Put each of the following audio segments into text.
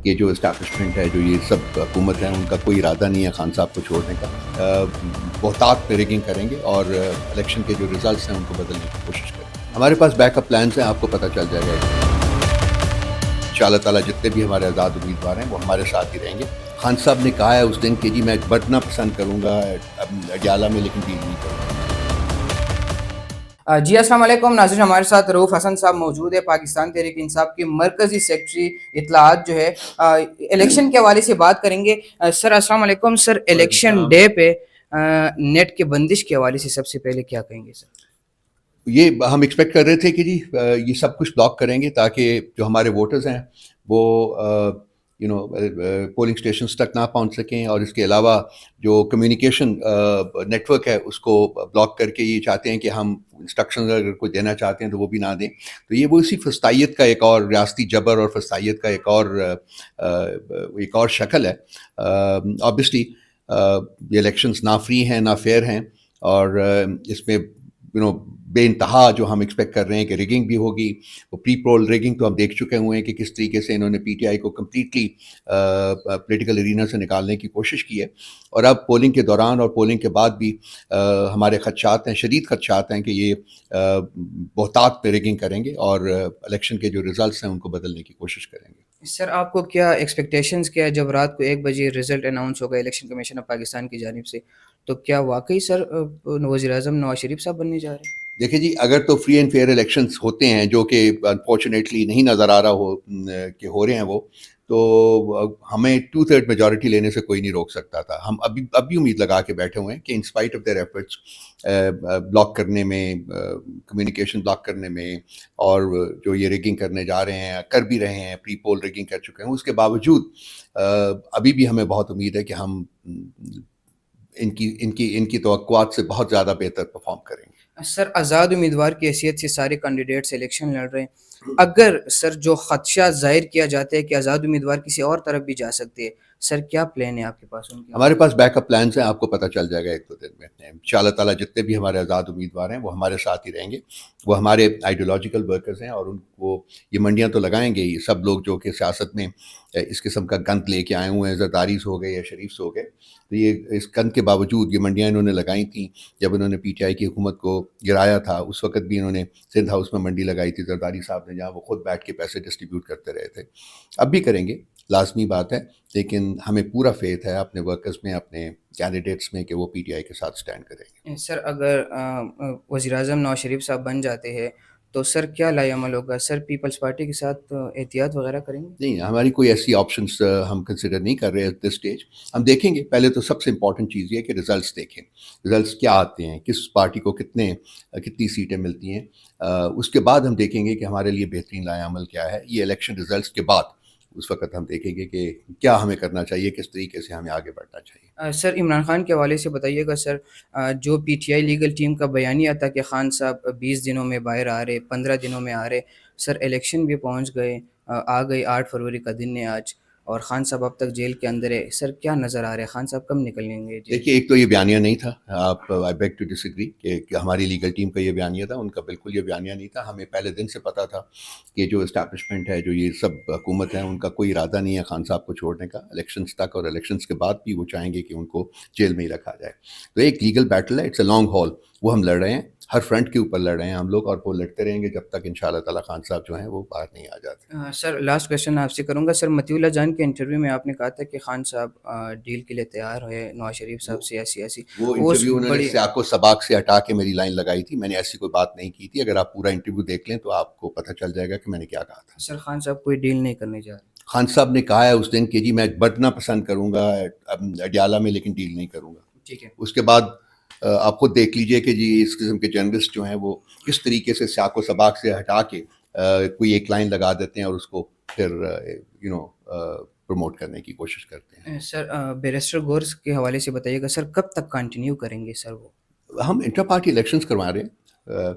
کہ جو اسٹیبلشمنٹ ہے, جو یہ سب حکومت ہے, ان کا کوئی ارادہ نہیں ہے خان صاحب کو چھوڑنے کا. بہتات پہ ریگنگ کریں گے اور الیکشن کے جو ریزلٹس ہیں ان کو بدلنے کی کوشش کریں گے. ہمارے پاس بیک اپ پلانس ہیں, آپ کو پتہ چل جائے گا. ان شاء اللہ تعالیٰ جتنے بھی ہمارے آزاد امیدوار ہیں وہ ہمارے ساتھ ہی رہیں گے. خان صاحب نے کہا ہے اس دن کہ جی میں بٹنا پسند کروں گا اڈیالہ میں, لیکن ڈیل نہیں کروں گا. جی السلام علیکم ناظرین, ہمارے ساتھ رؤف حسن صاحب موجود ہے, پاکستان تحریک انصاف کی مرکزی سیکرٹری اطلاعات جو ہے. الیکشن کے حوالے سے بات کریں گے. سر السلام علیکم. سر الیکشن ڈے پہ نیٹ کے بندش کے حوالے سے سب سے پہلے کیا کہیں گے سر؟ یہ ہم ایکسپیکٹ کر رہے تھے کہ جی یہ سب کچھ بلاک کریں گے تاکہ جو ہمارے ووٹرز ہیں وہ پولنگ اسٹیشنز تک نہ پہنچ سکیں, اور اس کے علاوہ جو کمیونیکیشن نیٹ ورک ہے اس کو بلاک کر کے یہ چاہتے ہیں کہ ہم انسٹرکشنز اگر کوئی دینا چاہتے ہیں تو وہ بھی نہ دیں. تو یہ وہ اسی فسطائیت کا ایک اور ریاستی جبر اور فسطائیت کا ایک اور شکل ہے. آبویسلی یہ الیکشنز نہ فری ہیں نہ فیئر ہیں, اور اس میں بے انتہا جو ہم ایکسپیکٹ کر رہے ہیں کہ ریگنگ بھی ہوگی. وہ پری پول ریگنگ تو ہم دیکھ چکے ہوئے ہیں کہ کس طریقے سے انہوں نے پی ٹی آئی کو کمپلیٹلی پولیٹیکل ارینا سے نکالنے کی کوشش کی ہے. اور اب پولنگ کے دوران اور پولنگ کے بعد بھی ہمارے خدشات ہیں, شدید خدشات ہیں کہ یہ بہتات پہ ریگنگ کریں گے اور الیکشن کے جو ریزلٹس ہیں ان کو بدلنے کی کوشش کریں گے. سر آپ کو کیا ایکسپیکٹیشنز کیا ہے جب رات کو 1 بجے رزلٹ اناؤنس ہوگا الیکشن کمیشن آف پاکستان کی جانب سے, تو کیا واقعی سر وزیر اعظم نواز شریف صاحب بننے جا رہے ہیں؟ دیکھیں جی, اگر تو فری اینڈ فیئر الیکشنز ہوتے ہیں, جو کہ انفارچونیٹلی نہیں نظر آ رہا کہ ہو رہے ہیں وہ, تو ہمیں 2/3 میجورٹی لینے سے کوئی نہیں روک سکتا تھا. ہم اب بھی امید لگا کے بیٹھے ہوئے ہیں کہ in spite of their efforts block کرنے میں, کمیونیکیشن بلاک کرنے میں, اور جو یہ ریگنگ کرنے جا رہے ہیں, کر بھی رہے ہیں, پری پول ریگنگ کر چکے ہیں, اس کے باوجود ابھی بھی ہمیں بہت امید ہے کہ ہم ان کی توقعات سے بہت زیادہ بہتر پرفارم کریں گے. سر آزاد امیدوار کی حیثیت سے سارے کینڈیڈیٹس الیکشن لڑ رہے ہیں. اگر سر جو خدشہ ظاہر کیا جاتا ہے کہ آزاد امیدوار کسی اور طرف بھی جا سکتے ہیں, سر کیا پلان ہے آپ کے پاس ان کے؟ ہمارے پاس بیک اپ پلانس ہیں, آپ کو پتہ چل جائے گا 1-2 دن میں. ان شاء اللہ تعالیٰ جتنے بھی ہمارے آزاد امیدوار ہیں وہ ہمارے ساتھ ہی رہیں گے. وہ ہمارے آئیڈیولوجیکل ورکرز ہیں, اور ان کو یہ منڈیاں تو لگائیں گے ہی. سب لوگ جو کہ سیاست میں اس قسم کا گند لے کے آئے ہوئے ہیں, زرداریز ہو گئے یا شریفس ہو گئے, تو یہ اس گند کے باوجود یہ منڈیاں انہوں نے لگائی تھیں. جب انہوں نے پی ٹی آئی کی حکومت کو گرایا تھا اس وقت بھی انہوں نے سندھ ہاؤس میں منڈی لگائی تھی زرداری صاحب نے, جہاں وہ خود بیٹھ کے پیسے ڈسٹریبیوٹ کرتے رہے تھے. اب بھی کریں گے, لازمی بات ہے, لیکن ہمیں پورا فیتھ ہے اپنے ورکرز میں, اپنے کینڈیڈیٹس میں, کہ وہ پی ٹی آئی کے ساتھ سٹینڈ کریں گے. سر اگر وزیر اعظم نواز شریف صاحب بن جاتے ہیں تو سر کیا لائی عمل ہوگا؟ سر پیپلز پارٹی کے ساتھ احتیاط وغیرہ کریں گے؟ نہیں, ہماری کوئی ایسی آپشنس ہم کنسیڈر نہیں کر رہے ایٹ دس اسٹیج. ہم دیکھیں گے, پہلے تو سب سے امپورٹنٹ چیز یہ ہے کہ ریزلٹس دیکھیں, ریزلٹس کیا آتے ہیں, کس پارٹی کو کتنی سیٹیں ملتی ہیں. اس کے بعد ہم دیکھیں گے کہ ہمارے لیے بہترین لائحہ عمل کیا ہے. یہ الیکشن ریزلٹس کے بعد اس وقت ہم دیکھیں گے کہ کیا ہمیں کرنا چاہیے, کس طریقے سے ہمیں آگے بڑھنا چاہیے. سر عمران خان کے حوالے سے بتائیے گا. سر جو P T I legal team کا بیانیہ تھا کہ خان صاحب 20 دنوں میں باہر آ رہے, 15 دنوں میں آ رہے, سر الیکشن بھی پہنچ گئے, آ گئی, 8 فروری کا دن ہے آج, اور خان صاحب اب تک جیل کے اندر ہے. سر کیا نظر آ رہا ہے, خان صاحب کب نکلیں گے؟ دیکھیے, ایک تو یہ بیانیہ نہیں تھا, آپ آئی بیگ ٹو ڈس ایگری کہ ہماری لیگل ٹیم کا یہ بیانیہ تھا, ان کا بالکل یہ بیانیہ نہیں تھا. ہمیں پہلے دن سے پتہ تھا کہ جو اسٹیبلشمنٹ ہے, جو یہ سب حکومت ہے, ان کا کوئی ارادہ نہیں ہے خان صاحب کو چھوڑنے کا الیکشنز تک, اور الیکشنز کے بعد بھی وہ چاہیں گے کہ ان کو جیل میں ہی رکھا جائے. تو ایک لیگل بیٹل ہے, اٹس اے لانگ ہال, وہ ہم لڑ رہے ہیں, ہر فرنٹ کے اوپر لڑ رہے ہیں ہم لوگ, اور وہ لڑتے رہیں گے جب تک ان شاء اللہ تعالیٰ خان صاحب جو ہیں وہ باہر نہیں آ جاتے. سر لاسٹ کویشچن آپ سے کروں گا. سر مطیع اللہ جان کے انٹرویو میں آپ نے کہا تھا کہ خان صاحب ڈیل کے لیے تیار ہے نواز شریف صاحب سے, ایسی وہ انٹرویو انہوں نے سیاق و سباق سے ہٹا کے میری لائن لگائی تھی. میں نے ایسی کوئی بات نہیں کی تھی. اگر آپ پورا انٹرویو دیکھ لیں تو آپ کو پتہ چل جائے گا کہ میں نے کیا کہا تھا. سر خان صاحب کوئی ڈیل نہیں کرنے جا رہے؟ خان صاحب نے کہا ہے اس دن کہ جی میں بٹنا پسند کروں گا اڈیالہ میں, لیکن ڈیل نہیں کروں گا. ٹھیک ہے. اس کے بعد آپ خود دیکھ لیجئے کہ جی اس قسم کے جرنلسٹ جو ہیں وہ کس طریقے سے سیاق و سباق سے ہٹا کے کوئی ایک لائن لگا دیتے ہیں اور اس کو پھر پروموٹ کرنے کی کوشش کرتے ہیں. سر بیرسٹر گورس کے حوالے سے بتائیے گا, سر کب تک کنٹینیو کریں گے سر وہ؟ ہم انٹر پارٹی الیکشنز کروا رہے ہیں,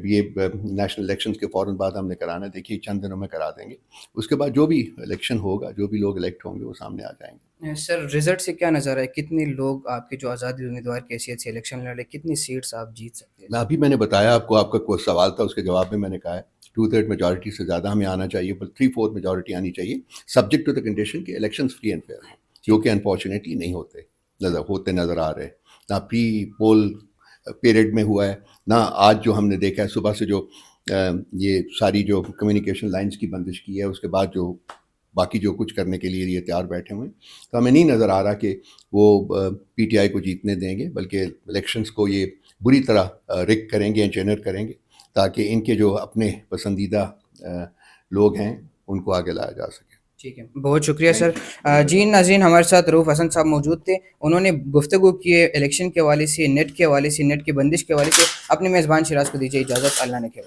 یہ نیشنل الیکشنز کے فوراً بعد ہم نے کرانا ہے. دیکھیے چند دنوں میں کرا دیں گے. اس کے بعد جو بھی الیکشن ہوگا, جو بھی لوگ الیکٹ ہوں گے وہ سامنے آ جائیں گے. سر رزلٹ سے کیا نظر ہے, کتنے لوگ آپ کے جو آزاد امیدوار کی حیثیت سے الیکشن لڑے, کتنی سیٹس آپ جیت سکتے ہیں؟ میں نے بتایا آپ کو, آپ کا کوئی سوال تھا اس کے جواب میں نے کہا ہے 2/3 میجورٹی سے زیادہ ہمیں آنا چاہیے، بل 3/4 میجورٹی آنی چاہیے، سبجیکٹ ٹو دا کنڈیشن کہ الیکشنز فری اینڈ فیئر ہوں، جو کہ انفارچونیٹلی نہیں نظر آ رہے، نہ پری پول پیریڈ میں ہوا ہے، نہ آج جو ہم نے دیکھا ہے صبح سے جو یہ ساری جو کمیونیکیشن لائنز کی بندش کی ہے، اس کے بعد جو باقی جو کچھ کرنے کے لیے یہ تیار بیٹھے ہوئے ہیں، تو ہمیں نہیں نظر آ رہا کہ وہ پی ٹی آئی کو جیتنے دیں گے، بلکہ الیکشنز کو یہ بری طرح رک کریں گے، انجینئر کریں گے، تاکہ ان کے جو اپنے پسندیدہ لوگ ہیں ان کو آگے لایا جا سکے۔ ٹھیک ہے، بہت شکریہ سر۔ جی ناظرین، ہمارے ساتھ رؤف حسن صاحب موجود تھے، انہوں نے گفتگو کی الیکشن کے حوالے سے، نیٹ کے حوالے سے، نیٹ کی بندش کے حوالے سے۔ اپنے میزبان شراز کو دیجیے اجازت، اللہ نے کے بعد۔